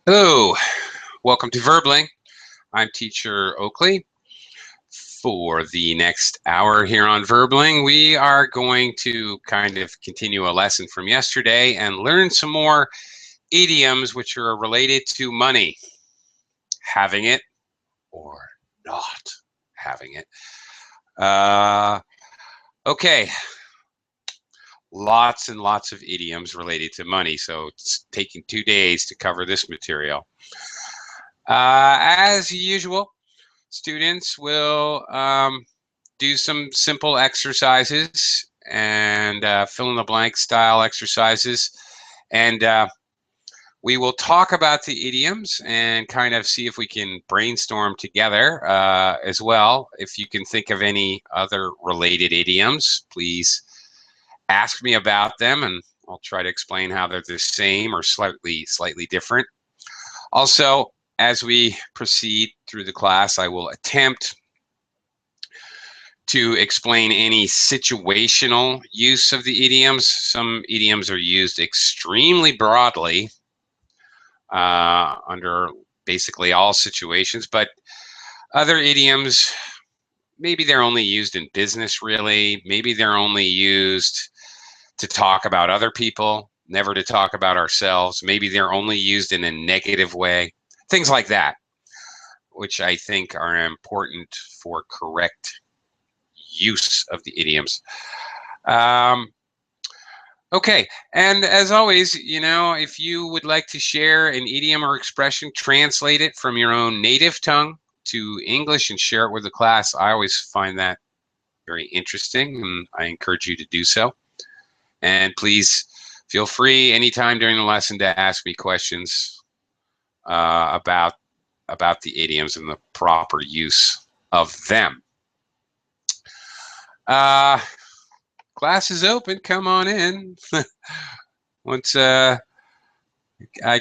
Hello, welcome to Verbling. I'm teacher Oakley. For the next hour here on Verbling, we are going to kind of continue a lesson from yesterday and learn some more idioms which are related to money, having it or not having it. Okay, lots and lots of idioms related to money, so it's taking 2 days to cover this material. As usual, students will do some simple exercises and fill in the blank style exercises. And we will talk about the idioms and kind of see if we can brainstorm together as well. If you can think of any other related idioms, please ask me about them and I'll try to explain how they're the same or slightly different. Also, as we proceed through the class, I will attempt to explain any situational use of the idioms. Some idioms are used extremely broadly under basically all situations, but other idioms, maybe they're only used in business really, maybe they're only used to talk about other people, never to talk about ourselves, maybe they're only used in a negative way, things like that, which I think are important for correct use of the idioms. Okay, and as always, you know, if you would like to share an idiom or expression, translate it from your own native tongue to English and share it with the class. I always find that very interesting, and I encourage you to do so. And please feel free anytime during the lesson to ask me questions about the idioms and the proper use of them. Class is open. Come on in. Once I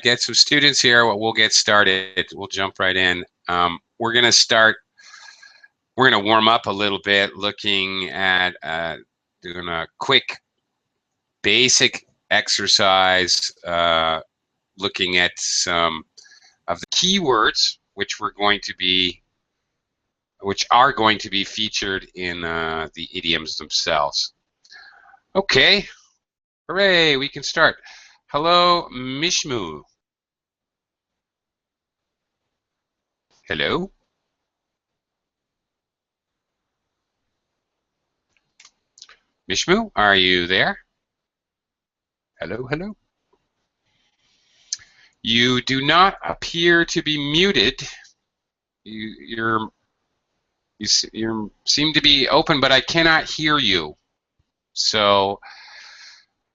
get some students here, we'll get started. We'll jump right in. We're going to warm up a little bit looking at doing a quick basic exercise, looking at some of the keywords which are going to be featured in the idioms themselves. Okay, hooray, we can start. Hello, Mishmu. Hello? Mishmu, are you there? Hello, hello? You do not appear to be muted. You seem to be open, but I cannot hear you. So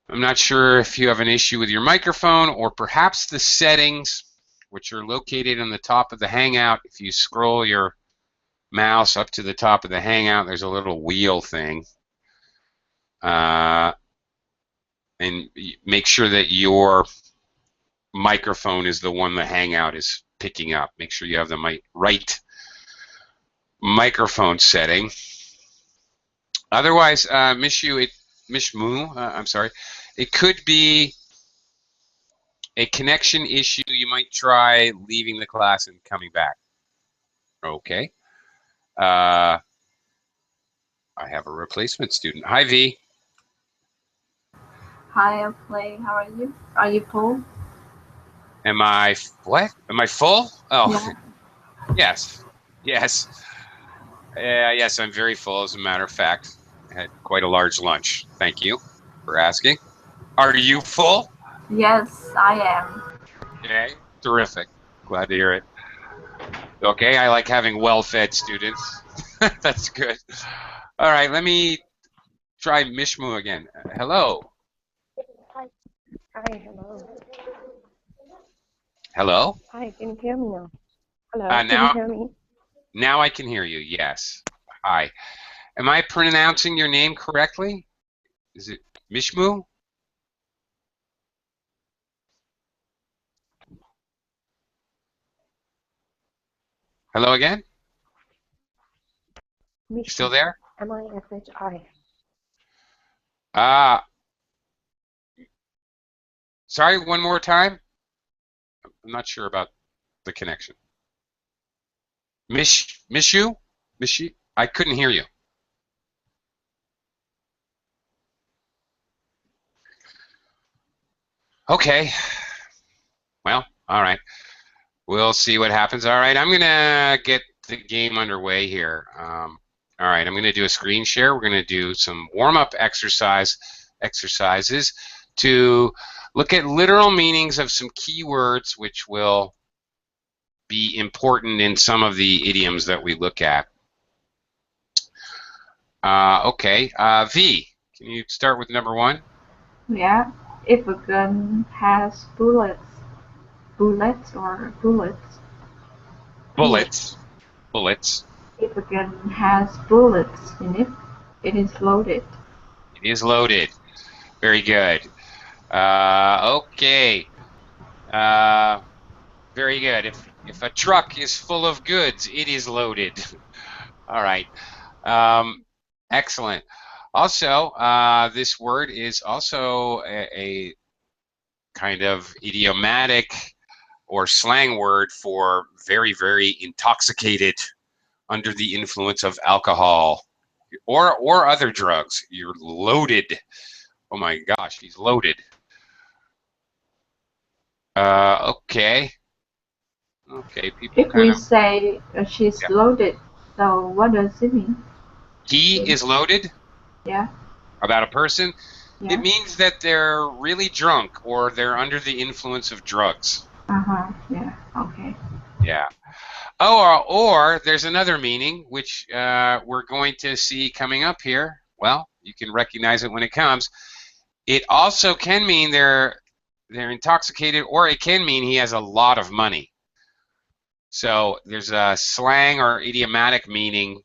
I'm not sure if you have an issue with your microphone or perhaps the settings, which are located on the top of the Hangout. If you scroll your mouse up to the top of the Hangout, there's a little wheel thing. And make sure that your microphone is the one the Hangout is picking up. Make sure you have the right microphone setting. Otherwise, Mishmu, I'm sorry, it could be a connection issue. You might try leaving the class and coming back. Okay. I have a replacement student. Hi, V. Hi, Oakley. How are you? Are you full? Am I what? Am I full? Oh, Yeah. yes. Yes. Yes, I'm very full, as a matter of fact. I had quite a large lunch. Thank you for asking. Are you full? Yes, I am. Okay, terrific. Glad to hear it. Okay, I like having well-fed students. That's good. All right, let me try Mishmu again. Hello. Hi. Hi, hello. Hello? Hi, can you hear me now? Hello, can you hear me? Now I can hear you, yes. Hi. Am I pronouncing your name correctly? Is it Mishmu? Hello again? Mishi. Still there? M-I-S-H-I. Sorry, one more time? I'm not sure about the connection. Mishu? I couldn't hear you. Okay. Well, all right. We'll see what happens. All right, I'm going to get the game underway here. All right, I'm going to do a screen share. We're going to do some warm-up exercises to look at literal meanings of some keywords which will be important in some of the idioms that we look at. Okay, V, can you start with number 1? Yeah. If a gun has bullets. Bullets or bullets? Bullets. Bullets. If a gun has bullets in it, it is loaded. It is loaded. Very good. Okay. Very good. If a truck is full of goods, it is loaded. All right. Excellent. Also, this word is also a kind of idiomatic or slang word for very, very intoxicated, under the influence of alcohol or other drugs. You're loaded. Oh my gosh, he's loaded. Okay. Okay, people If kind we of. say she's Yeah. loaded, so what does it mean? He is loaded Yeah. about a person. Yeah. It means that they're really drunk or they're under the influence of drugs. Yeah. Okay. Yeah. Oh, or there's another meaning which we're going to see coming up here. Well, you can recognize it when it comes. It also can mean they're intoxicated, or it can mean he has a lot of money. So there's a slang or idiomatic meaning,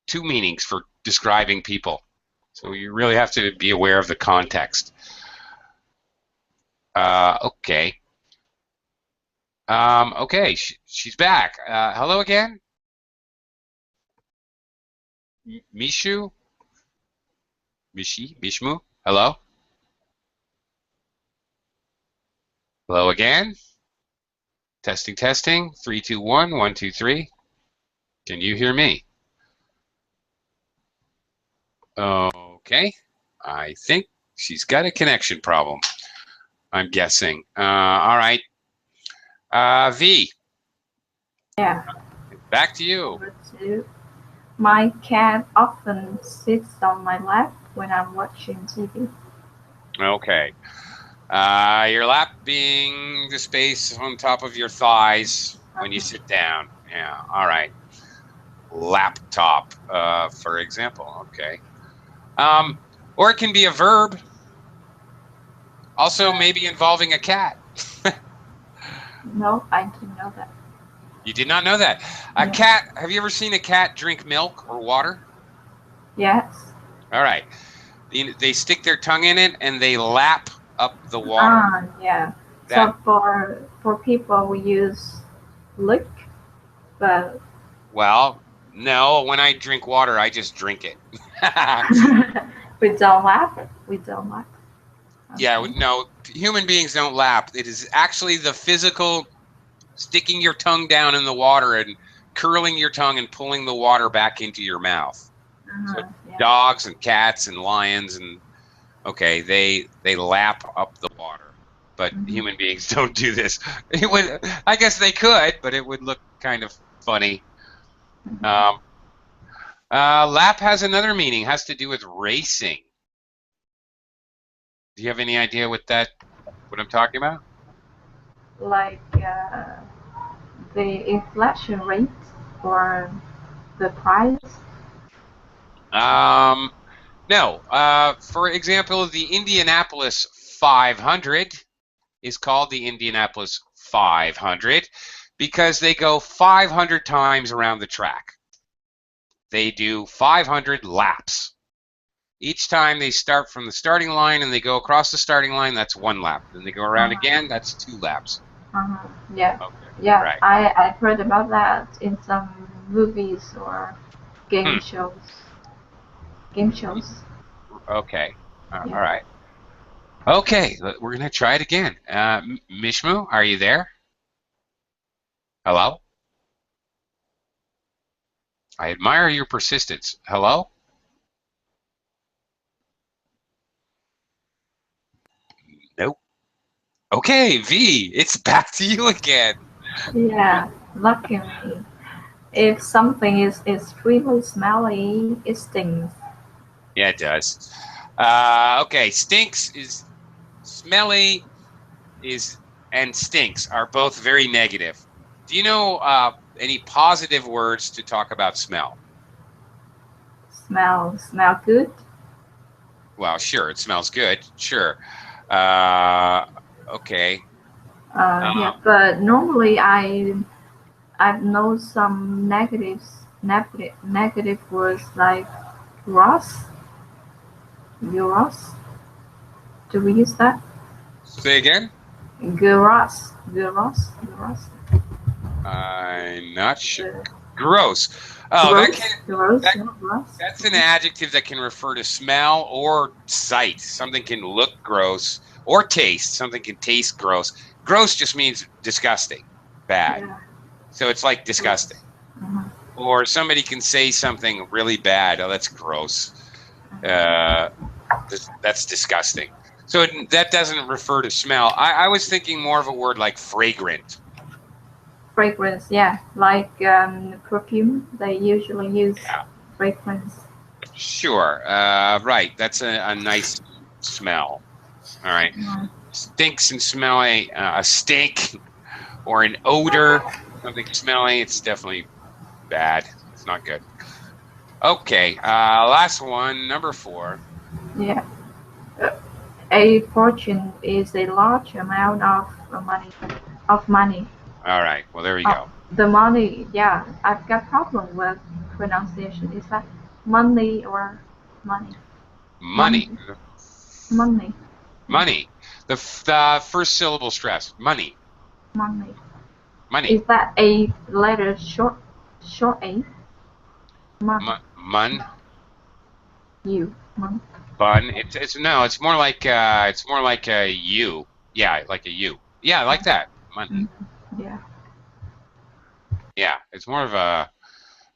2 meanings for describing people. So you really have to be aware of the context. Okay. Okay, she's back. Hello again? Mishu? Mishmu? Hello? Hello again? Testing, testing. 3, 2, 1, 1, 2, 3. Can you hear me? Okay. I think she's got a connection problem, I'm guessing. All right. V, Yeah. back to you. Number 2. My cat often sits on my lap when I'm watching TV. Okay. Your lap being the space on top of your thighs when you sit down. Yeah, all right. Laptop, for example. Okay. Or it can be a verb. Also, maybe involving a cat. No, I didn't know that. You did not know that. A cat, have you ever seen a cat drink milk or water? Yes. All right. They stick their tongue in it and they lap up the water. Yeah. That, So for people we use lick, but well, no, when I drink water, I just drink it. we don't lap. We don't lap. Okay. Yeah, no, human beings don't lap. It is actually the physical sticking your tongue down in the water and curling your tongue and pulling the water back into your mouth. So Yeah. dogs and cats and lions and okay, they lap up the water, but human beings don't do this. It would, I guess they could, but it would look kind of funny. Lap has another meaning, has to do with racing. Do you have any idea what I'm talking about? Like the inflation rate or the price. No. For example, the Indianapolis 500 is called the Indianapolis 500 because they go 500 times around the track. They do 500 laps. Each time they start from the starting line and they go across the starting line, that's 1 lap. Then they go around again, that's 2 laps. Yeah. Okay. Yeah. Right. I've heard about that in some movies or game shows. Game shows. Okay. Yeah. All right. Okay, we're going to try it again. Mishmu, are you there? Hello? I admire your persistence. Hello? Nope. Okay, V, it's back to you again. Yeah, lucky me. If something is extremely smelly, it stings. Yeah, it does. Okay, stinks is smelly is and stinks are both very negative. Do you know any positive words to talk about smell? Smell good. Well, sure, it smells good. Sure. Uh, okay. Yeah, Um, but normally I've known some negative words like gross, gross. Do we use that? say again. Gross. I'm not sure. Uh, Gross. Oh, gross, that not gross. that's an adjective that can refer to smell or sight. Something can look gross or taste. Something can taste gross. Gross just means disgusting, bad. Yeah, So it's like gross. disgusting. Uh-huh. Or somebody can say something really bad. Oh, that's gross. Uh, that's disgusting. So that doesn't refer to smell. I was thinking more of a word like fragrant. Fragrance, yeah, like perfume. They usually use Yeah, fragrance. sure. Right. That's a nice smell. All right. Mm. Stinks and smelly. A stink or an odor, something smelly. It's definitely bad. It's not good. Okay. Last one, number 4. Yeah, a fortune is a large amount of money. Of money. All right. Well, there we Oh, go. the money. Yeah, I've got problem with pronunciation. Is that money or money? Money. Money. Money. Yeah, Money. The first syllable stress. Money. money. Money. Is that a letter short a? Mon. Mun. You. Mon. Bun. It's no. It's more like a U. Yeah, like a U. Yeah, I like that. Money. Mhm. Yeah. Yeah, it's more of a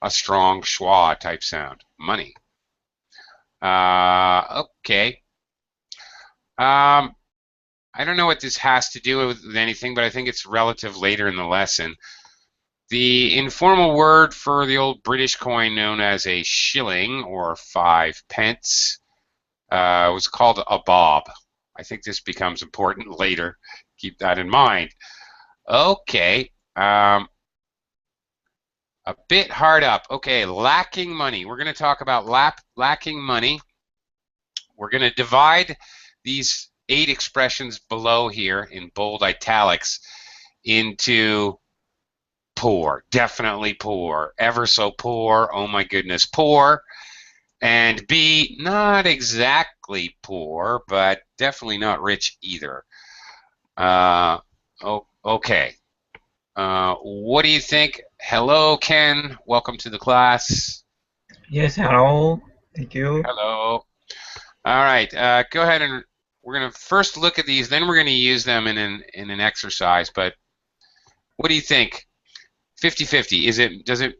strong schwa type sound. Money. Okay. Um, I don't know what this has to do with anything, but I think it's relative later in the lesson. The informal word for the old British coin known as a shilling or 5 pence was called a bob. I think this becomes important later. Keep that in mind. Okay. A bit hard up. Okay, lacking money. We're going to talk about lacking money. We're going to divide these 8 expressions below here in bold italics into poor, definitely poor, ever so poor, oh my goodness, poor, and B, not exactly poor, but definitely not rich either. Okay. What do you think? Hello, Ken. Welcome to the class. Yes, hello. Thank you. Hello. All right. Go ahead and we're going to first look at these, then we're going to use them in an exercise. But what do you think? 50-50. Does it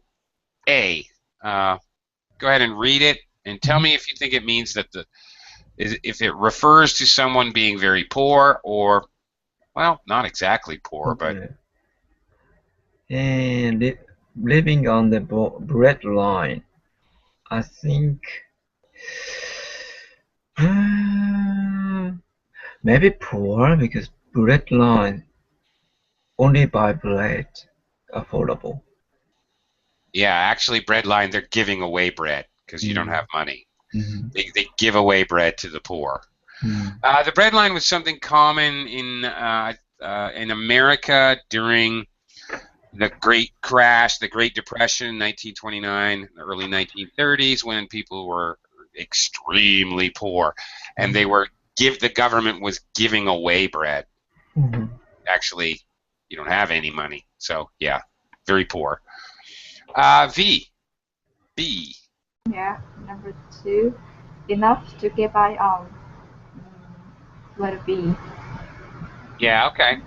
A? Go ahead and read it and tell Mhm. me if you think it means that if it refers to someone being very poor or, well, not exactly poor, but Okay. And living on the breadline, I think uh, maybe poor because breadline only buy bread affordable. yeah, actually, breadline, they're giving away bread because you don't Mm. have money. Mm. They give away bread to the poor. Mm. The breadline was something common in America during the Great Crash, the Great Depression, 1929, the early 1930s, when people were extremely poor, and the government was giving away bread. Mm. Actually, you don't have any money, so yeah, very poor. V, B. Yeah. Number two, enough to get by on. letter B. Yeah, okay.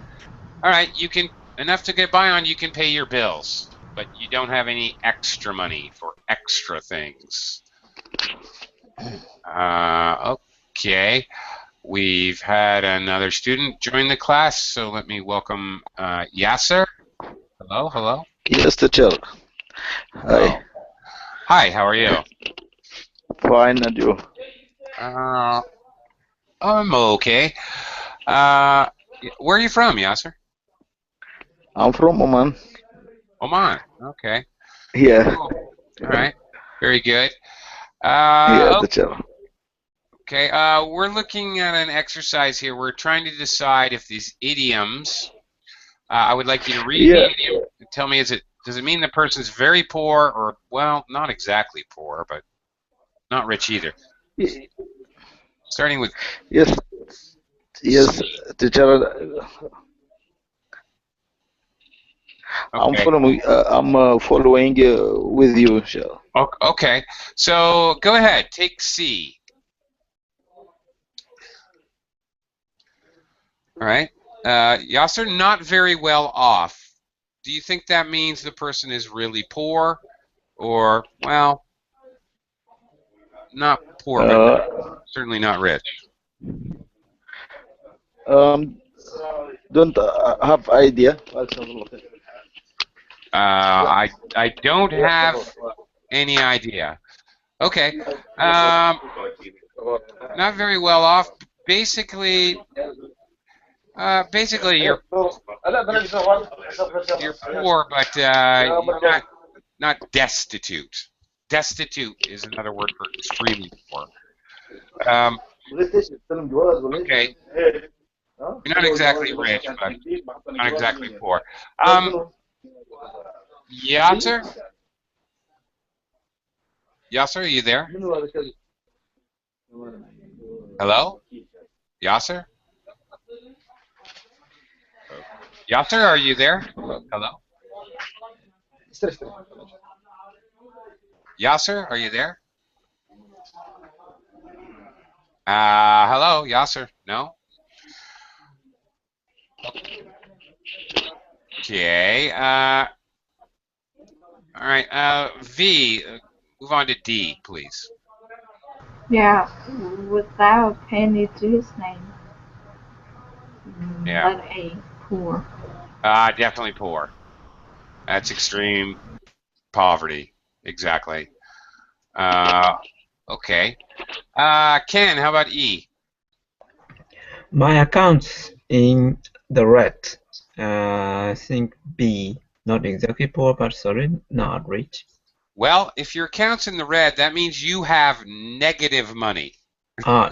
All right, you can, enough to get by on, you can pay your bills, but you don't have any extra money for extra things. Okay. We've had another student join the class, so let me welcome Yasser. Hello, hello. Yes, teacher. Hello. Hi. Hi, how are you? Fine, and you? I'm okay. Where are you from, Yasser? I'm from Oman. Oman. Okay. Yeah. Cool. All right. Very good. Yeah, teacher. Okay. We're looking at an exercise here. We're trying to decide if these idioms. I would like you to read the idiom and tell me: does it mean the person's very poor, or, well, not exactly poor, but not rich either? Starting with Yes. Yes, C. teacher. Okay. I'm following with you, sir. Okay. So go ahead. Take C. All right. Yasser, not very well off. Do you think that means the person is really poor, or, well, not poor, but certainly not rich? Um, don't have idea. I don't have any idea. Okay. Not very well off. Basically, you're poor, but you're not destitute. Destitute is another word for extremely poor. Okay. You're not exactly rich, but not exactly poor. Yasser? Yasser, are you there? Hello? Yasser? Yasser, are you there? Hello? Yasser, are you there? Hello, Yasser? No? Okay. All right. V, move on to D, please. Yeah, without penny to his name. Yeah. Letter A, poor. Definitely poor. That's extreme poverty. Exactly. Okay. Ken, how about E? My account's in the red. I think B. Not exactly poor, but sorry, not rich. Well, if your account's in the red, that means you have negative money. Poor.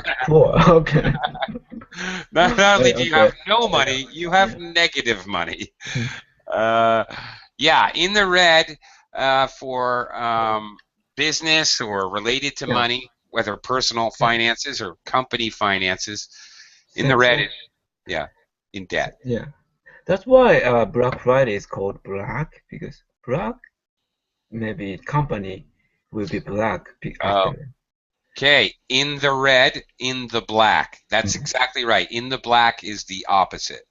Okay. Not only do you have Okay. no money, you have negative money. Yeah, in the red for business or related to money, whether personal finances or company finances. In the red, in debt. Yeah. That's why Black Friday is called black, because black, maybe company will be black after. Okay, in the red, in the black. That's exactly right. In the black is the opposite.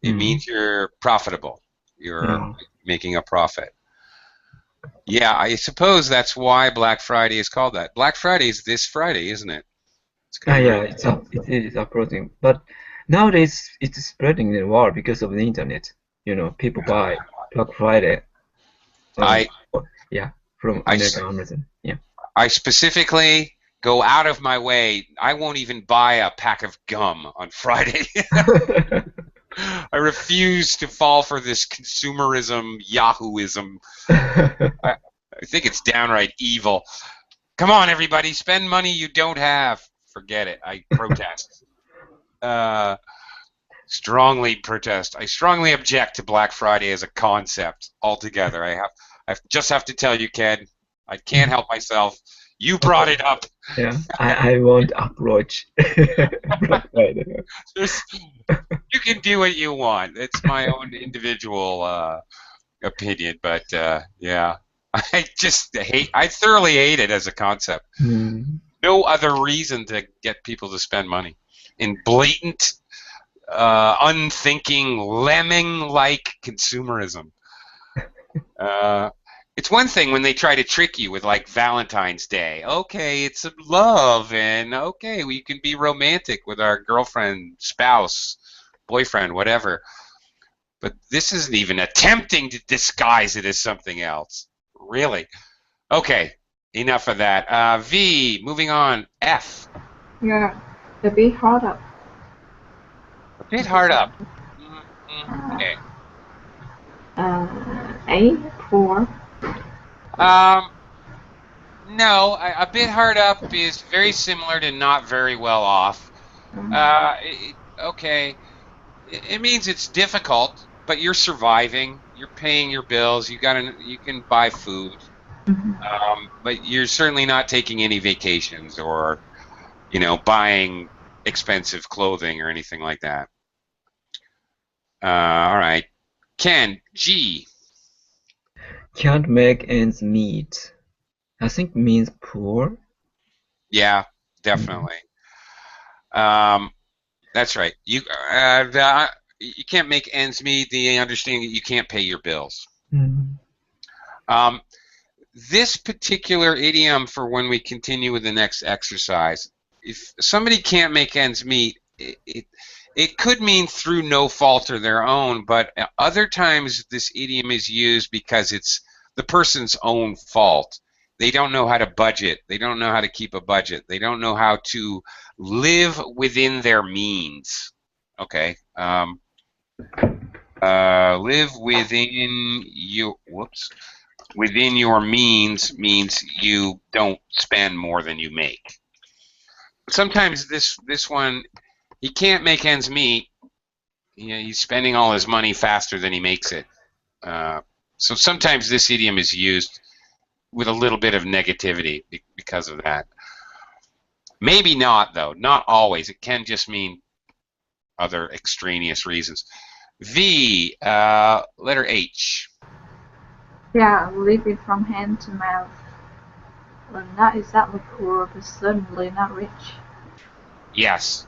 It means you're profitable. You're making a profit. Yeah, I suppose that's why Black Friday is called that. Black Friday is this Friday, isn't it? It's coming Yeah, it is approaching. But nowadays it's spreading in the world because of the internet. You know, people buy Black Friday. From American Amazon. Yeah. I specifically go out of my way. I won't even buy a pack of gum on Friday. I refuse to fall for this consumerism, Yahooism. I think it's downright evil. Come on, everybody, spend money you don't have. Forget it. I protest. Strongly protest. I strongly object to Black Friday as a concept altogether. I just have to tell you, Ken, I can't help myself. You brought it up. Yeah, I won't approach Black Friday. You can do what you want. It's my own individual opinion, but yeah, I thoroughly hate it as a concept. No other reason to get people to spend money. in blatant, unthinking, lemming-like consumerism. It's one thing when they try to trick you with like Valentine's Day. Okay, it's love, and okay, we can be romantic with our girlfriend, spouse, boyfriend, whatever. But this isn't even attempting to disguise it as something else. Really? Okay, enough of that. V, moving on. F. Yeah, a bit hard up. A bit hard up. Okay. A, poor. No, a bit hard up is very similar to not very well off. Okay, it means it's difficult, but you're surviving. You're paying your bills. You can buy food, but you're certainly not taking any vacations or, buying expensive clothing or anything like that. All right, Ken, G. Can't make ends meet. I think means poor. Yeah, definitely. That's right. You can't make ends meet. The understanding that you can't pay your bills. This particular idiom, for when we continue with the next exercise, if somebody can't make ends meet, it could mean through no fault of their own, but other times this idiom is used because it's the person's own fault. They don't know how to budget. They don't know how to keep a budget. They don't know how to live within their means. Okay. Live within within your means you don't spend more than you make. Sometimes this one, he can't make ends meet. He's spending all his money faster than he makes it. So sometimes this idiom is used with a little bit of negativity because of that. Maybe not, though. Not always. It can just mean other extraneous reasons. V, letter H. Yeah, living from hand to mouth. Well, not exactly poor, but certainly not rich. Yes.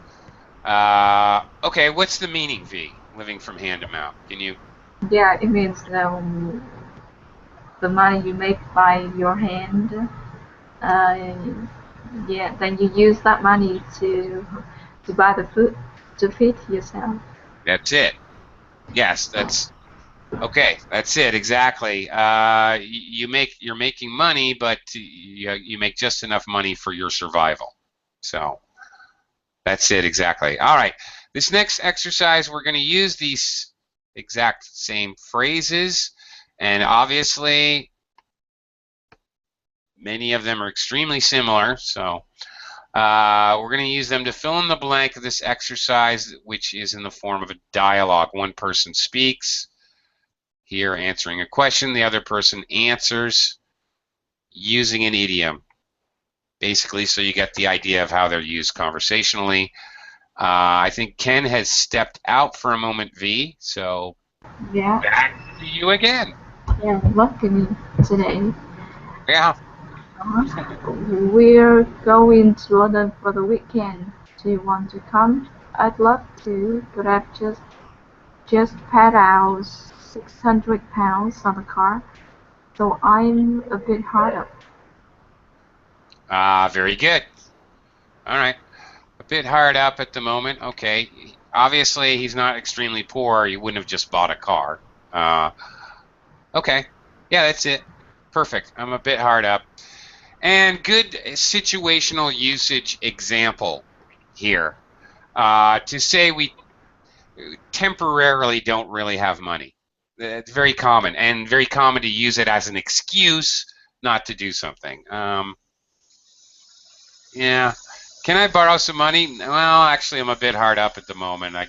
Okay, what's the meaning, V? Living from hand to mouth. Can you? Yeah, it means the money you make by your hand. Yeah, then you use that money to buy the food to feed yourself. That's it. Yes, that's okay. That's it exactly. You're making money, but you make just enough money for your survival. So that's it exactly. All right. This next exercise, we're going to use these exact same phrases, and obviously many of them are extremely similar. So we're going to use them to fill in the blank of this exercise, which is in the form of a dialogue. One person speaks, here answering a question. The other person answers using an idiom, basically, so you get the idea of how they're used conversationally. I think Ken has stepped out for a moment, V, so Yeah. back to you again. Yeah, lucky me today. Yeah. We're going to London for the weekend. Do you want to come? I'd love to, but I've just paid out £600 on the car, so I'm a bit hard up. Very good. All right. A bit hard up at the moment. Okay. Obviously, he's not extremely poor. He wouldn't have just bought a car. Okay. Yeah, that's it. Perfect. I'm a bit hard up. And good situational usage example here. To say we temporarily don't really have money. It's very common, and very common to use it as an excuse not to do something. Yeah. Can I borrow some money? Well, actually, I'm a bit hard up at the moment. I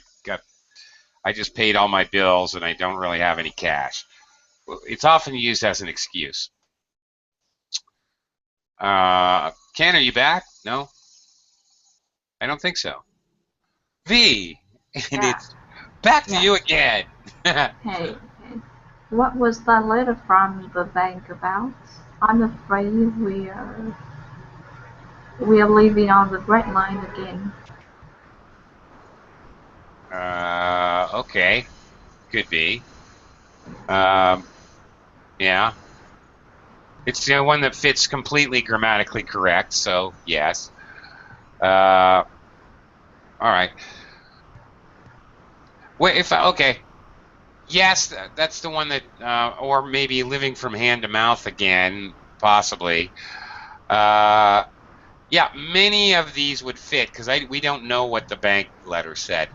just paid all my bills, and I don't really have any cash. It's often used as an excuse. Ken, are you back? No? I don't think so. V, and it's back to you again. Hey, what was that letter from the bank about? I'm afraid we are living on the breadline again. Okay, could be. Yeah, it's the one that fits completely grammatically correct. So yes. All right. Wait, okay. Yes, that's the one that, or maybe living from hand to mouth again, possibly. Yeah, many of these would fit because we don't know what the bank letter said.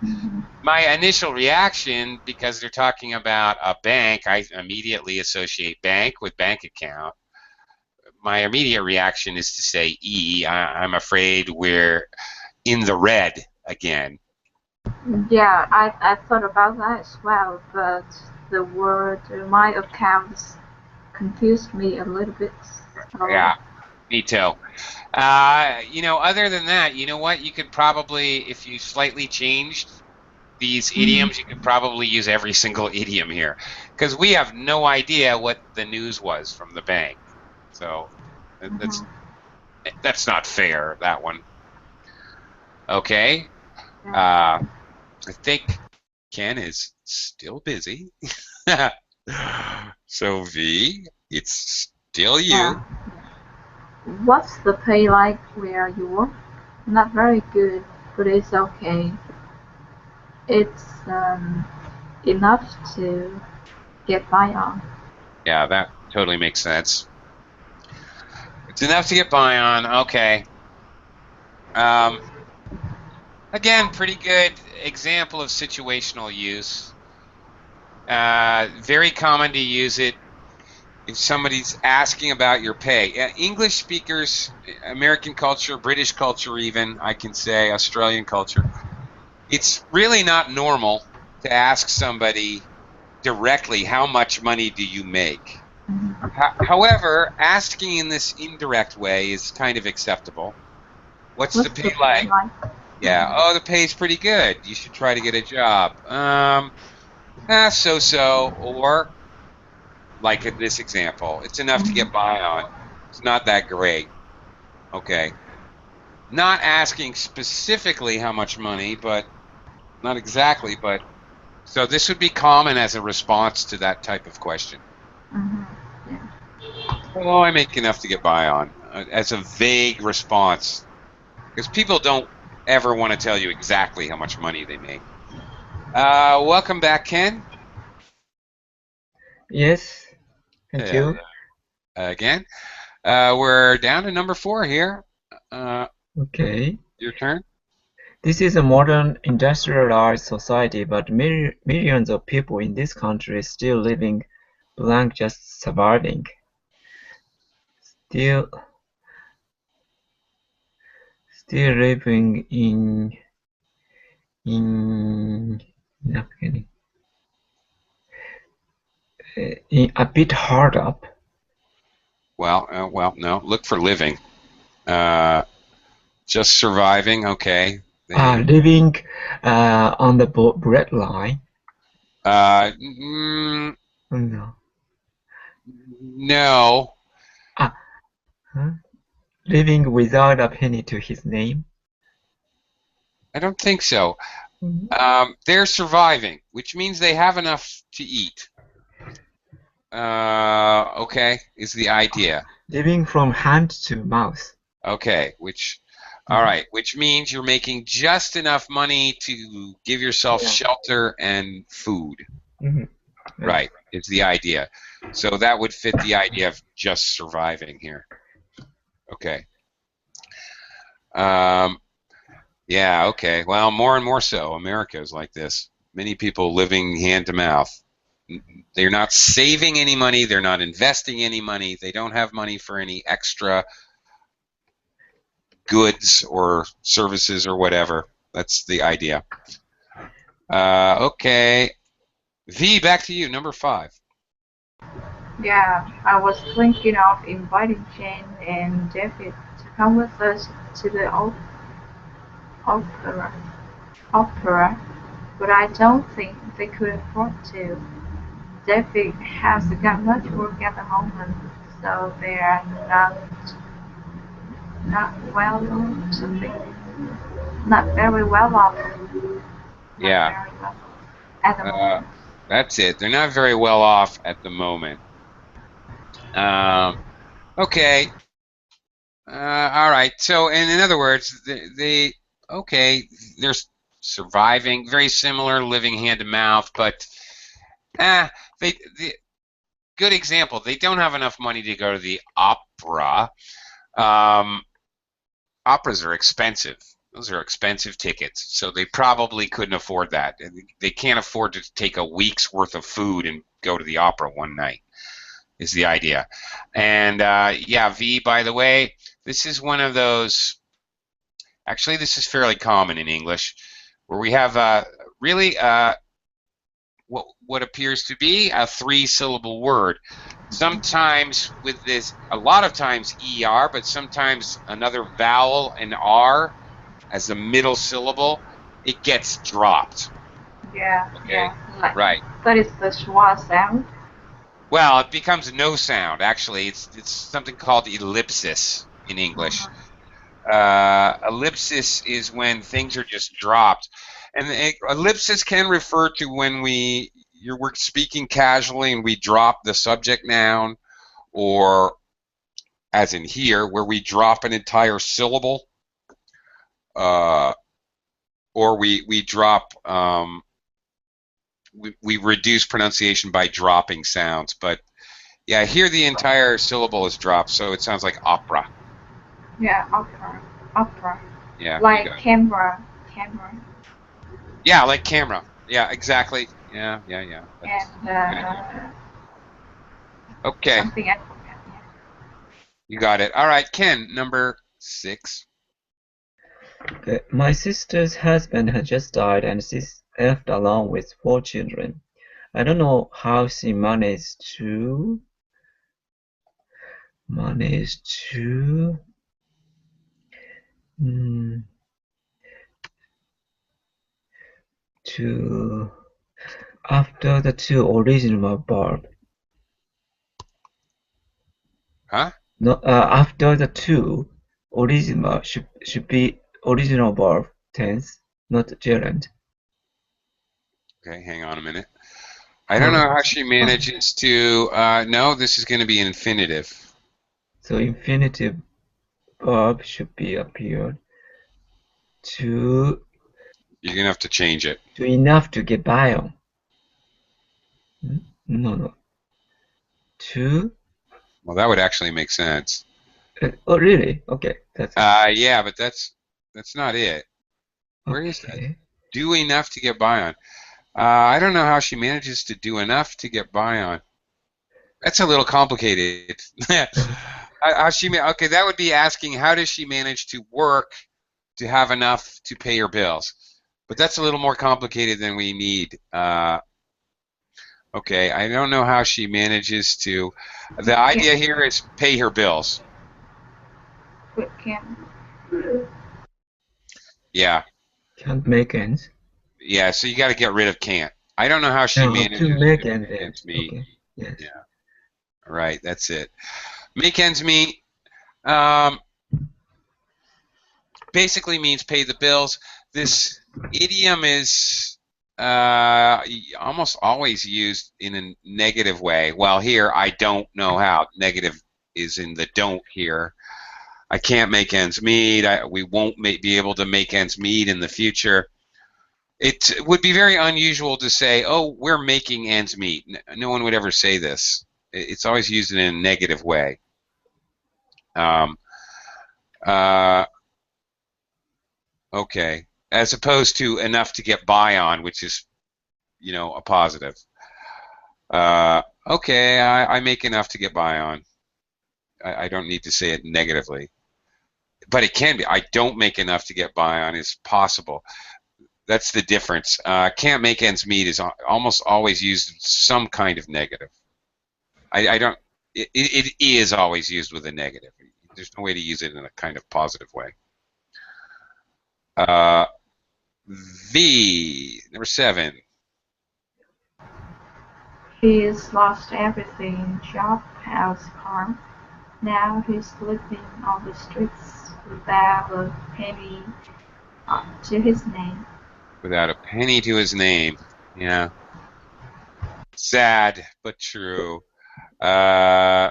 My initial reaction, because they're talking about a bank, I immediately associate bank with bank account. My immediate reaction is to say E. I'm afraid we're in the red again. Yeah, I thought about that as well, but the word my accounts confused me a little bit. So, Yeah, me too. Other than that, you know what? You could probably, if you slightly changed these idioms, you could probably use every single idiom here because we have no idea what the news was from the bank. So that's not fair, that one. Okay. yeah, I think Ken is still busy. So V, it's still yeah. you. What's the pay like where you work? Not very good, but it's okay. It's enough to get by on. Yeah, that totally makes sense. It's enough to get by on. Okay. Um, Again, pretty good example of situational use. Very common to use it if somebody's asking about your pay. English speakers, American culture, British culture, even, I can say, Australian culture, it's really not normal to ask somebody directly, how much money do you make? However, asking in this indirect way is kind of acceptable. What's the What's pay the pay like? like? Yeah. Oh, the pay's pretty good. You should try to get a job. So-so, or like in this example, it's enough to get by on. It's not that great. Okay. Not asking specifically how much money, but not exactly, but so this would be common as a response to that type of question. Yeah. Oh, I make enough to get by on, as a vague response, because people don't ever want to tell you exactly how much money they make. Welcome back, Ken. Yes, thank Uh, you. Again, we're down to number 4 here. Okay. Your turn. This is a modern industrialized society, but millions of people in this country still living blank, just surviving. Still, still living in in a bit hard up. Well, no. Look for living. Just surviving. Okay. Living on the breadline. No. No. Ah, huh? Living without a penny to his name. I don't think so. Mhm. They're surviving, which means they have enough to eat. Okay, is the idea. Living from hand to mouth. Okay, all Mhm. right, which means you're making just enough money to give yourself Yeah. shelter and food. Mhm. Right, is the idea. So that would fit the idea of just surviving here. Okay. Yeah, okay. Well, more and more so. America is like this. Many people living hand to mouth. They're not saving any money. They're not investing any money. They don't have money for any extra goods or services or whatever. That's the idea. Okay. V, back to you, number 5. Yeah, I was thinking of inviting Jane and David to come with us to the opera, opera, but I don't think they could afford to. David has got much work at the moment, so they are not well something, not very well off. Yeah. Not very well at the moment. That's it. They're not very well off at the moment. Okay. All right. So, and in other words, they're surviving, very similar, living hand to mouth, but good example. They don't have enough money to go to the opera. Operas are expensive. Those are expensive tickets, so they probably couldn't afford that. They can't afford to take a week's worth of food and go to the opera one night, is the idea. And yeah, V, by the way, this is one of those, actually this is fairly common in English, where we have really what appears to be a three-syllable word. Sometimes with this, a lot of times ER, but sometimes another vowel, an R, as the middle syllable, it gets dropped. Yeah, Okay, like, right. that is the schwa sound. Well, it becomes no sound. Actually, it's something called ellipsis in English. Ellipsis is when things are just dropped, and ellipsis can refer to when we're speaking casually and we drop the subject noun, or as in here, where we drop an entire syllable, or we drop we reduce pronunciation by dropping sounds. But yeah, here the entire syllable is dropped, so it sounds like opera. Yeah, opera. Yeah, like camera. Yeah, like camera. Yeah, exactly. Yeah. That's And a good idea. Okay, something I forgot. Yeah. you got it. All right, Ken, number 6. My sister's husband has just died and she's left alone with 4 children. I don't know how she managed to to after the 2 original verb. Huh? No, after the 2 original should be original verb tense, not gerund. Okay, hang on a minute. I don't know how she manages to. No, this is going to be an infinitive. So infinitive verb should be appeared to. You're going to have to change it. To enough to get by on. No. To. Well, that would actually make sense. Oh, really? Okay, that's. Yeah, but that's not it. Where is that? Do enough to get by on. I don't know how she manages to do enough to get by on. That's a little complicated. Okay, that would be asking how does she manage to work to have enough to pay her bills. But that's a little more complicated than we need. Okay, I don't know how she manages to. The idea here is pay her bills. Yeah. Can't make ends. Yeah, so you got to get rid of can't. I don't know how she manages to make ends meet. Okay. Yes. Yeah. Right, that's it. Make ends meet basically means pay the bills. This idiom is almost always used in a negative way. Well, here I don't know how. Negative is in the don't here. I can't make ends meet. We won't be able to make ends meet in the future. It would be very unusual to say, oh, we're making ends meet. No one would ever say this. It's always used in a negative way. Okay, as opposed to enough to get by on, which is, a positive. Okay, I make enough to get by on. I don't need to say it negatively. But it can be. I don't make enough to get by on is possible. That's the difference. Can't make ends meet is almost always used some kind of negative. I don't. It is always used with a negative. There's no way to use it in a kind of positive way. Number 7. He's lost everything: job, house, car. Now he's living on the streets without a penny to his name. without a penny to his name. Yeah. Sad, but true. Okay.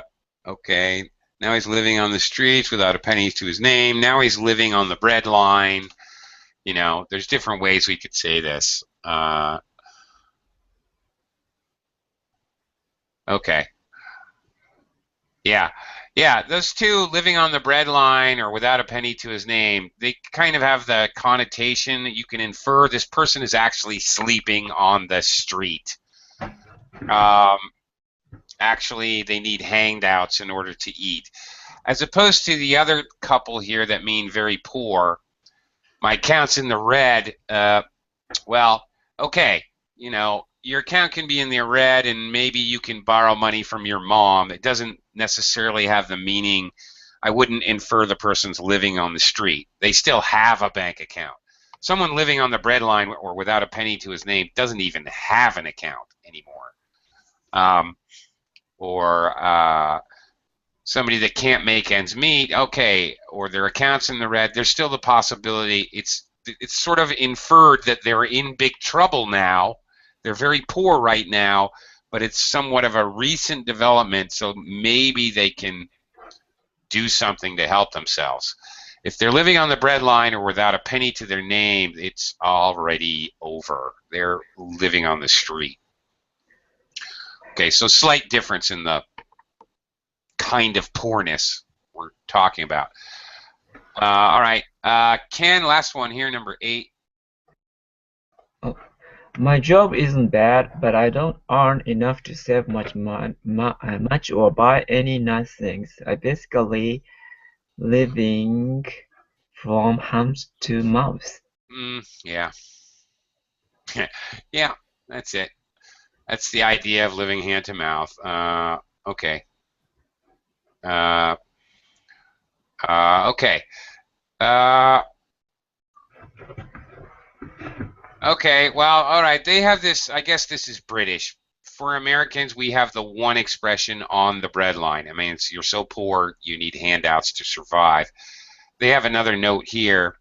Now he's living on the streets without a penny to his name. Now he's living on the breadline. You know, there's different ways we could say this. Okay. Yeah. Yeah, those two, living on the breadline or without a penny to his name, they kind of have the connotation that you can infer this person is actually sleeping on the street. Actually, they need hangouts in order to eat. As opposed to the other couple here that mean very poor. My account's in the red. Well, okay, you know, your account can be in the red and maybe you can borrow money from your mom. It doesn't necessarily have the meaning. I wouldn't infer the person's living on the street. They still have a bank account. Someone living on the breadline or without a penny to his name doesn't even have an account anymore. Somebody that can't make ends meet, okay, or their account's in the red, there's still the possibility it's sort of inferred that they're in big trouble now. They're very poor right now, but it's somewhat of a recent development, so maybe they can do something to help themselves. If they're living on the breadline or without a penny to their name, it's already over. They're living on the street. Okay, so slight difference in the kind of poorness we're talking about. All right, Ken, last one here, number 8. Oh, my job isn't bad, but I don't earn enough to save much or buy any nice things. I basically living from hand to mouth. Yeah. Yeah, that's it. That's the idea of living hand to mouth. Okay. Okay. Okay, well, all right. They have this, I guess this is British. For Americans, we have the one expression on the breadline. I mean, you're so poor, you need handouts to survive. They have another note here.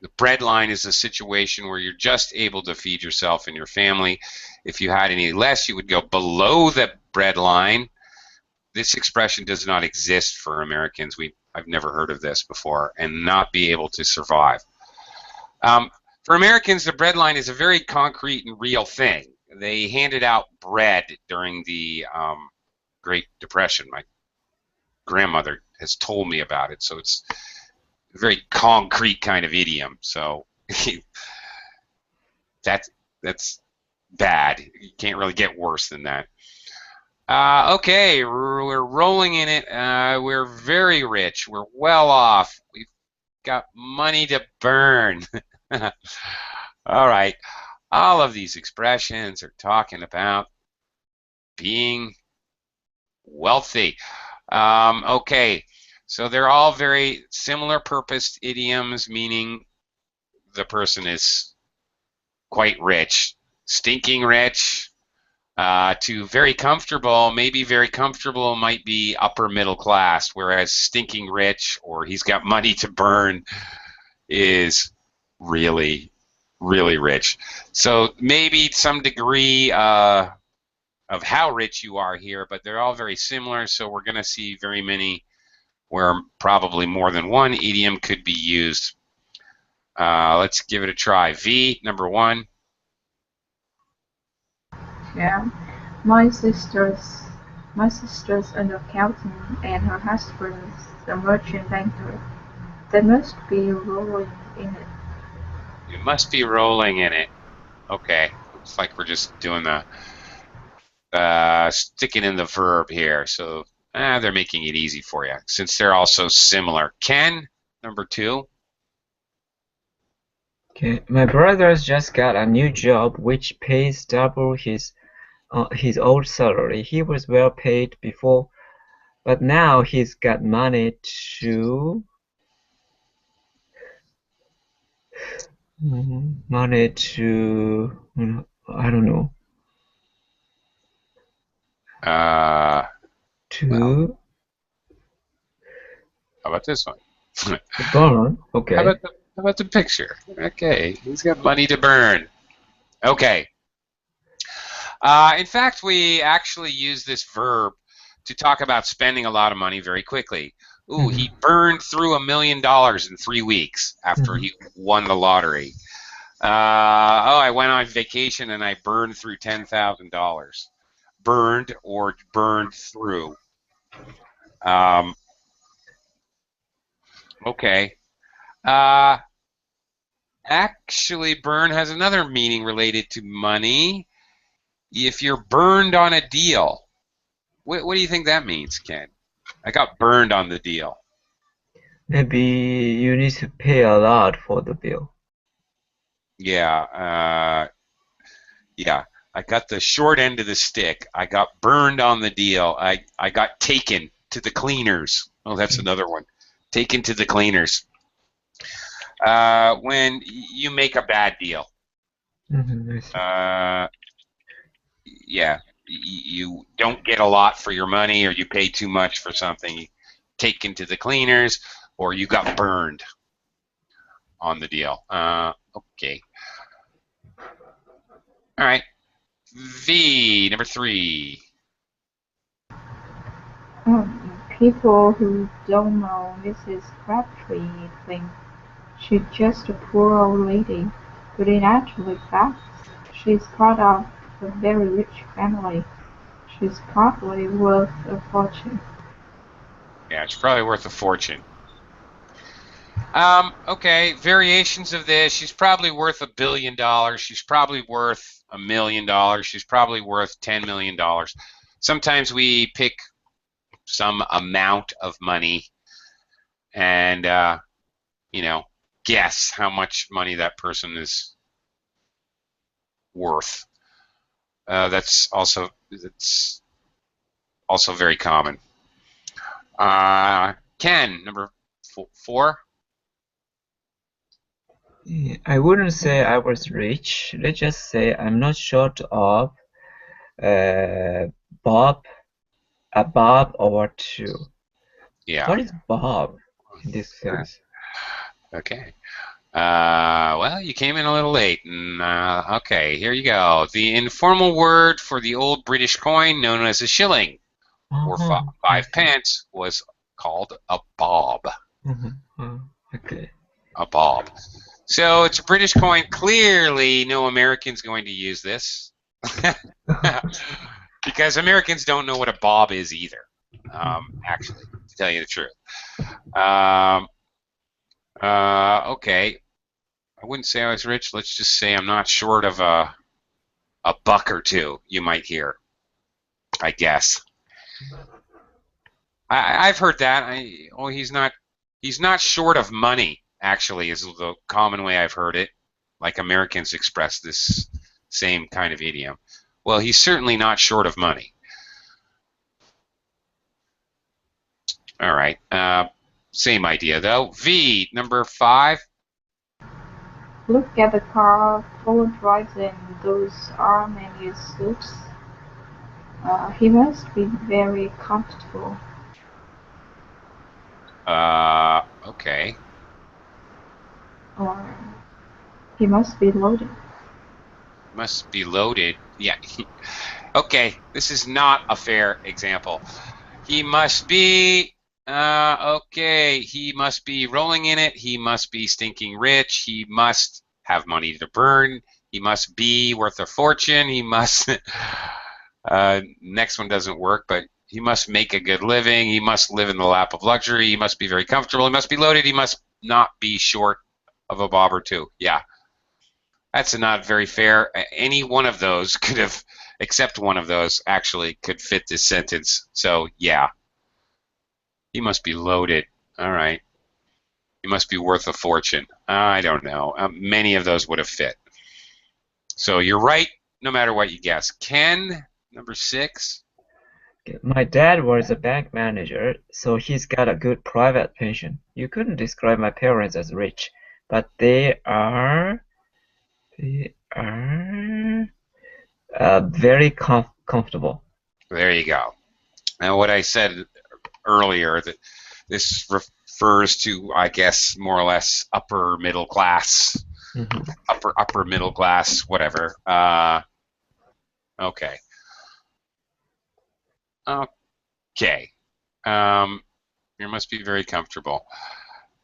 The breadline is a situation where you're just able to feed yourself and your family. If you had any less, you would go below the breadline. This expression does not exist for Americans. I've never heard of this before, and not be able to survive. For Americans, the breadline is a very concrete and real thing. They handed out bread during the Great Depression. My grandmother has told me about it, so it's a very concrete kind of idiom. So that's bad. You can't really get worse than that. Okay, we're rolling in it. We're very rich. We're well off. We've got money to burn. All right. All of these expressions are talking about being wealthy. Okay, so they're all very similar purposed idioms, meaning the person is quite rich. Stinking rich to very comfortable. Maybe very comfortable might be upper middle class, whereas stinking rich or he's got money to burn is really, really rich. So maybe some degree of how rich you are here, but they're all very similar, so we're going to see very many where probably more than one idiom could be used. Let's give it a try. V, number 1. Yeah, my sister's an accountant and her husband's a merchant banker. They must be rolling in it. You must be rolling in it. Okay, looks like we're just doing the sticking in the verb here. So they're making it easy for you since they're all so similar. Ken, number 2. Okay, my brother's just got a new job which pays double his old salary. He was well paid before, but now he's got money to I don't know. How about this one? Burn. Okay. How How about the picture? Okay, he's got money to burn. Okay. In fact, we actually use this verb to talk about spending a lot of money very quickly. Ooh, he burned through $1 million in 3 weeks after he won the lottery. Oh, I went on vacation and I burned through $10,000. Burned or burned through. Okay. Actually, burn has another meaning related to money. If you're burned on a deal, what do you think that means, Ken? I got burned on the deal. Maybe you need to pay a lot for the bill. Yeah, yeah. I got the short end of the stick. I got burned on the deal. I got taken to the cleaners. Oh, that's another one. Taken to the cleaners. When you make a bad deal. Yeah, you don't get a lot for your money, or you pay too much for something. You taken to the cleaners, or you got burned on the deal. Okay. All right. V, number 3. People who don't know Mrs. Crabtree think she's just a poor old lady, but in actual fact, she's part of a very rich family. She's probably worth a fortune. Yeah, it's probably worth a fortune. Okay, variations of this. She's probably worth $1 billion. She's probably worth $1 million. She's probably worth $10 million. Sometimes we pick some amount of money and, guess how much money that person is worth. That's also very common. Ken, number 4. I wouldn't say I was rich. Let's just say I'm not short of Bob, a bob or two. Yeah. What is bob in this case? Okay. Well, you came in a little late, and okay, here you go. The informal word for the old British coin known as a shilling or 5 pence was called a bob. Okay. A bob. So it's a British coin. Clearly, no American's going to use this because Americans don't know what a bob is either. Actually, to tell you the truth. Okay. I wouldn't say I was rich. Let's just say I'm not short of a buck or two. You might hear. I guess. I've heard that. He's not short of money. Actually, is the common way I've heard it. Like Americans express this same kind of idiom. Well, he's certainly not short of money. All right. Same idea though. V, number 5. Look at the car Ford drives in those Armani suits. He must be very comfortable. Okay. Or he must be loaded. Must be loaded. Yeah. Okay. This is not a fair example. He must be. Okay. He must be rolling in it. He must be stinking rich. He must have money to burn. He must be worth a fortune. He must. Next one doesn't work, but he must make a good living. He must live in the lap of luxury. He must be very comfortable. He must be loaded. He must not be short of a bob or two. Yeah. That's not very fair. Any one of those could have, except one of those, actually could fit this sentence. So, yeah. He must be loaded. All right. He must be worth a fortune. I don't know. Many of those would have fit. So you're right, no matter what you guess. Ken, number 6. My dad was a bank manager, so he's got a good private pension. You couldn't describe my parents as rich, but they are very comfortable. There you go. Now, what I said earlier, that this refers to, I guess, more or less upper middle class, upper middle class, whatever. Okay. Okay. You must be very comfortable.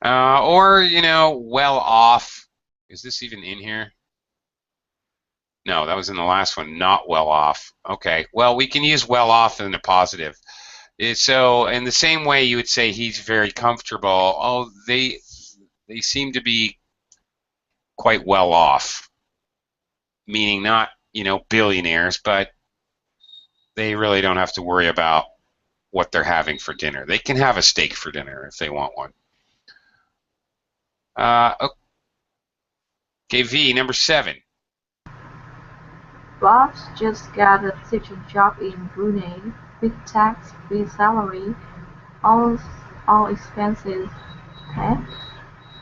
Or, well off. Is this even in here? No, that was in the last one. Not well off. Okay. Well, we can use well off in the positive. So, in the same way you would say he's very comfortable, oh, they seem to be quite well off. Meaning not, billionaires, but they really don't have to worry about what they're having for dinner. They can have a steak for dinner if they want one. Okay, V, number 7. Bob's just got a teaching job in Brunei with tax-free salary, all expenses paid.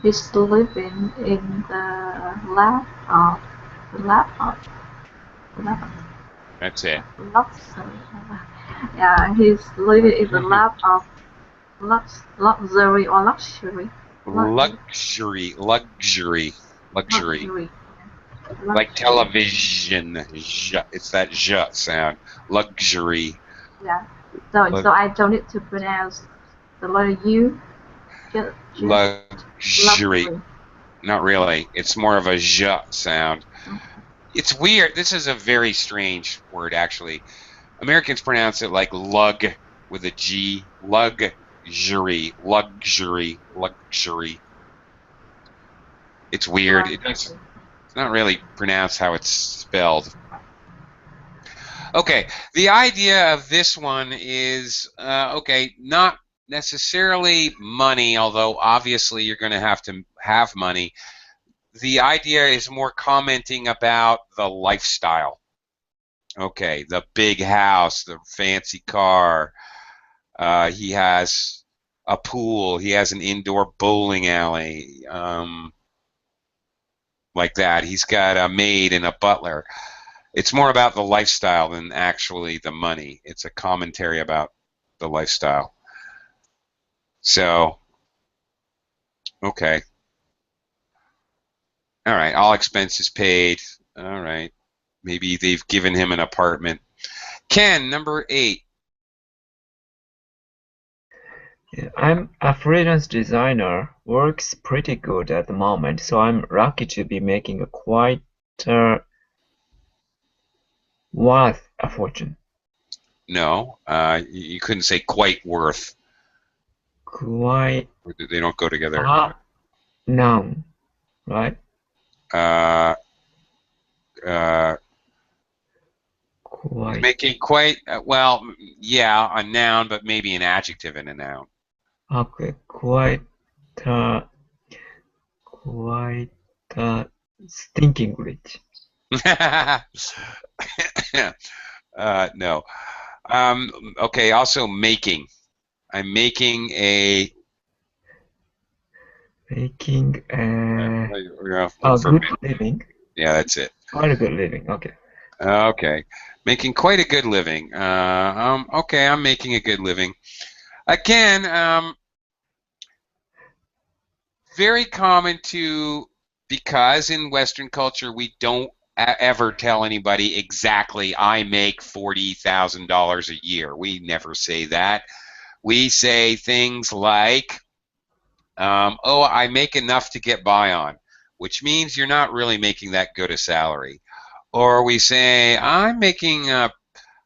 He's living in the lap of That's it. luxury. Yeah, he's living in the lap of luxury or luxury. Luxury. Like television. It's that j sound. Luxury. Yeah. So I don't need to pronounce the letter U. Just Luxury. Not really. It's more of a j sound. It's weird. This is a very strange word, actually. Americans pronounce it like lug with a G. Luxury. It's weird. It's not really pronounced how it's spelled. Okay, the idea of this one is, not necessarily money, although obviously you're going to have money. The idea is more commenting about the lifestyle. Okay, the big house, the fancy car. He has a pool. He has an indoor bowling alley. Like that. He's got a maid and a butler. It's more about the lifestyle than actually the money. It's a commentary about the lifestyle. So, okay. All right, all expenses paid. All right. Maybe they've given him an apartment. Ken, number 8. Yeah, I'm a freelance designer, works pretty good at the moment, so I'm lucky to be making a quite worth a fortune. No, you couldn't say quite worth. Quite. They don't go together. Noun, right? Quite. Making quite, well, yeah, a noun, but maybe an adjective in a noun. Okay, quite stinking rich. No. Okay, also making. I'm making a... Making a good living. Yeah, that's it. Quite a good living, okay. Okay. Making quite a good living. Okay, I'm making a good living. Again, very common because in Western culture we don't ever tell anybody exactly I make $40,000 a year. We never say that. We say things like, oh, I make enough to get by on, which means you're not really making that good a salary. Or we say, I'm making a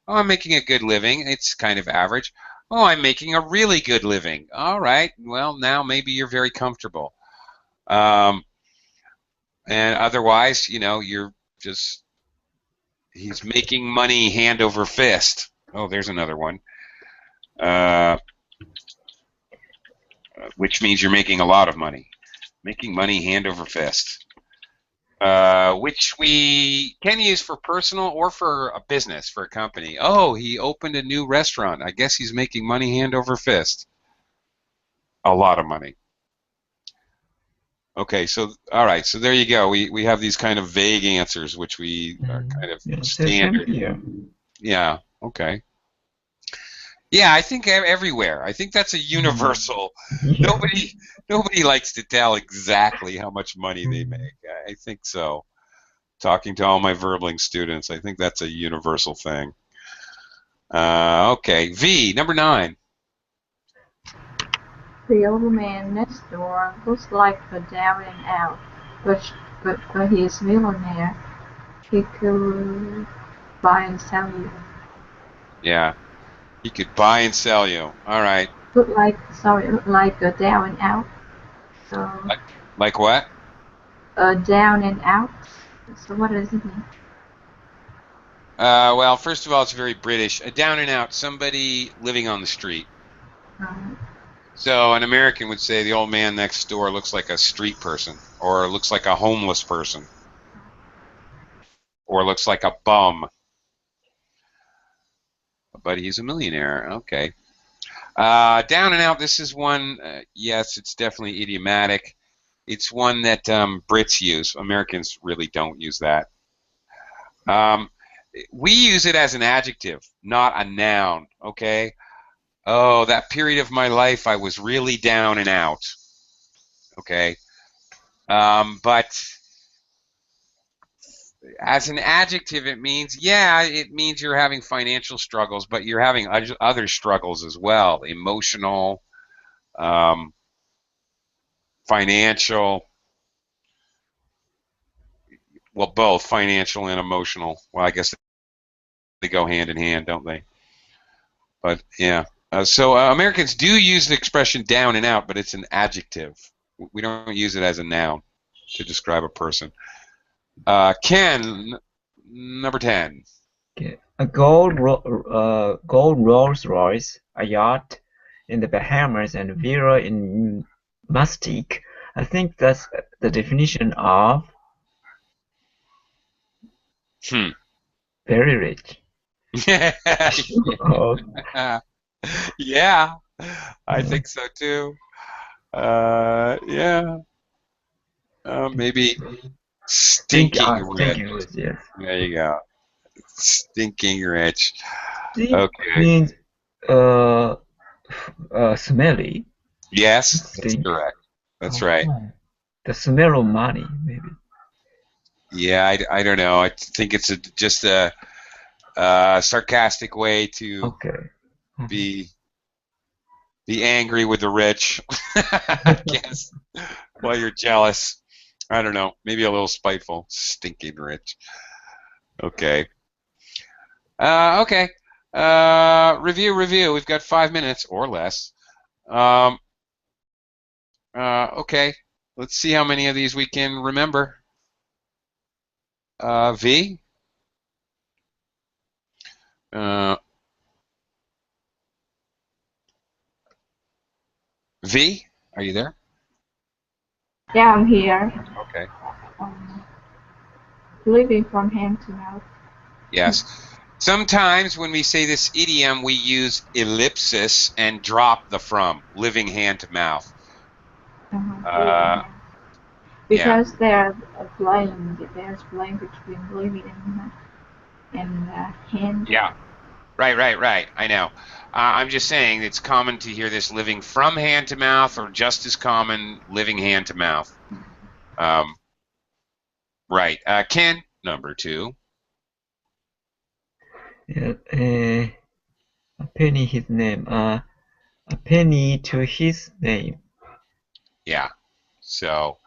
good living. It's kind of average. Oh, I'm making a really good living. All right. Well, now maybe you're very comfortable. And otherwise, you're just, he's making money hand over fist. Oh, there's another one. Which means you're making a lot of money. Making money hand over fist. Which we can use for personal or for a business, for a company. Oh, he opened a new restaurant. I guess he's making money hand over fist. A lot of money. Okay, so all right, so there you go. We have these kind of vague answers, which we are kind of standard. Yeah. Yeah. Okay. Yeah, I think everywhere. I think that's a universal. Yeah. Nobody likes to tell exactly how much money they make. I think so. Talking to all my Verbling students, I think that's a universal thing. Okay, V, number 9. The old man next door looks like a down and out, but he's millionaire. He could buy and sell you. Yeah, he could buy and sell you. All right. Look like a down and out. So Like what? a down and out. So what does it mean? Well, first of all, it's very British. A down and out, somebody living on the street. Um, So an American would say the old man next door looks like a street person, or looks like a homeless person, or looks like a bum. But he's a millionaire. Okay. Down and out, this is one, yes, it's definitely idiomatic. It's one that Brits use. Americans really don't use that. Um, we use it as an adjective, not a noun, okay? Oh, that period of my life, I was really down and out, okay? But as an adjective, it means, yeah, it means you're having financial struggles, but you're having other struggles as well, emotional, um, financial, well, both financial and emotional. Well, I guess they go hand in hand, don't they? But yeah. So Americans do use the expression down and out, but it's an adjective. We don't use it as a noun to describe a person. Ken, number 10. Okay. A gold Rolls Royce, a yacht in the Bahamas, and a villa in Mustique. I think that's the definition of Hmm. very rich. Oh, Yeah, I think so too. Yeah, maybe stinking rich. stinking rich, yes. There you go. Stinking rich. Stink Okay. means smelly. Yes, that's Stink. correct. That's right. Oh. The smell of money, maybe. Yeah, I don't know. I think it's just a sarcastic way to Okay. be be angry with the rich, I guess, while you're jealous. I don't know. Maybe a little spiteful. Stinking rich. Okay. Okay. Review. We've got 5 minutes or less. Um, okay. Let's see how many of these we can remember. V. Uh, V. Are you there? yeah, I'm here. Okay. Um, living from hand to mouth. Yes. Sometimes when we say this idiom, we use ellipsis and drop the from, living hand to mouth. Living hand. Yeah. Because there's blame between living and hand. Yeah. Right. I know. I'm just saying it's common to hear this living from hand to mouth, or just as common living hand to mouth. Right. Ken, number 2. Yeah, a penny his name. A penny to his name. Yeah. So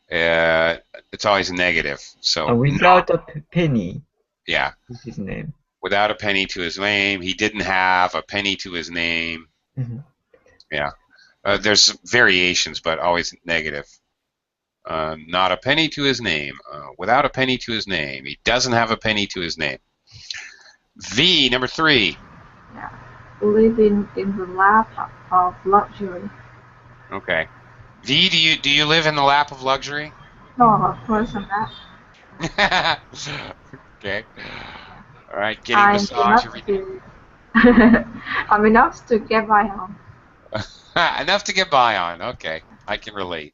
it's always negative. So Without a penny. Yeah. His name. Without a penny to his name. He didn't have a penny to his name. Mm-hmm. Yeah. There's variations, but always negative. Not a penny to his name. Without a penny to his name. He doesn't have a penny to his name. V, number 3. Yeah. Living in the lap of luxury. Okay. V, do you live in the lap of luxury? No, of course I'm not. Okay. All right. Getting massage every day. I'm enough to get by on. Enough to get by on. Okay. I can relate.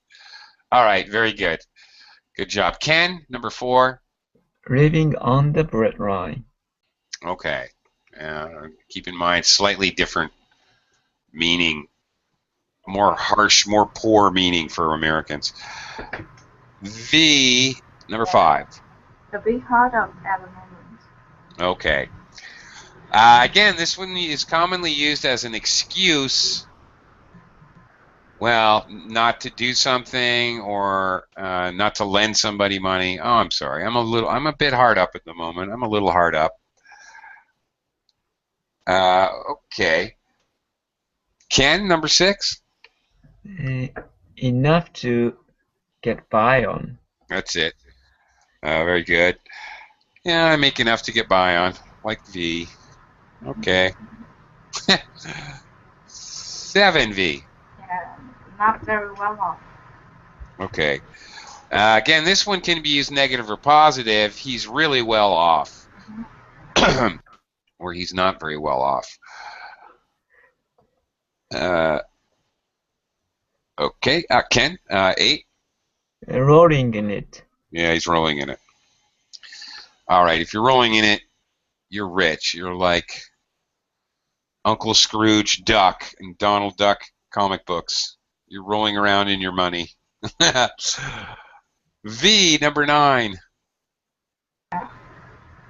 All right. Very good. Good job. Ken, number 4. Living on the breadline. Okay. Keep in mind, slightly different meaning, more harsh, more poor meaning for Americans. V, number 5. A bit hard up at the moment. Okay. Again, this one is commonly used as an excuse, well, not to do something or not to lend somebody money. Oh, I'm sorry. I'm a bit hard up at the moment. I'm a little hard up. Okay. Ken, number 6. Enough to get by on. That's it. Very good. Yeah, I make enough to get by on, like V. Okay. 7V. Yeah, not very well off. Okay. Again, this one can be used negative or positive. He's really well off. Or he's not very well off. Okay. Ken, 8. Rolling in it. Yeah, he's rolling in it. All right. If you're rolling in it, you're rich. You're like Uncle Scrooge Duck in Donald Duck comic books. You're rolling around in your money. V, number 9.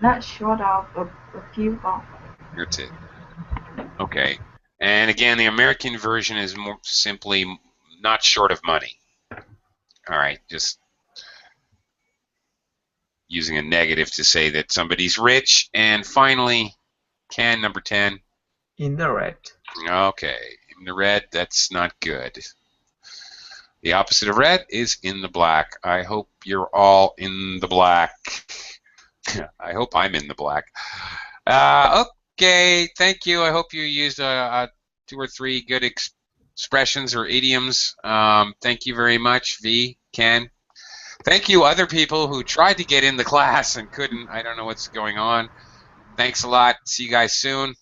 Not short of a few bucks. That's it. Okay. And again, the American version is more simply not short of money. All right, just using a negative to say that somebody's rich. And finally, Ken, number 10. In the red. Okay, in the red, that's not good. The opposite of red is in the black. I hope you're all in the black. I hope I'm in the black. Okay, thank you. I hope you used 2 or 3 good expressions or idioms. Thank you very much, V, Ken. Thank you, other people who tried to get in the class and couldn't. I don't know what's going on. Thanks a lot. See you guys soon.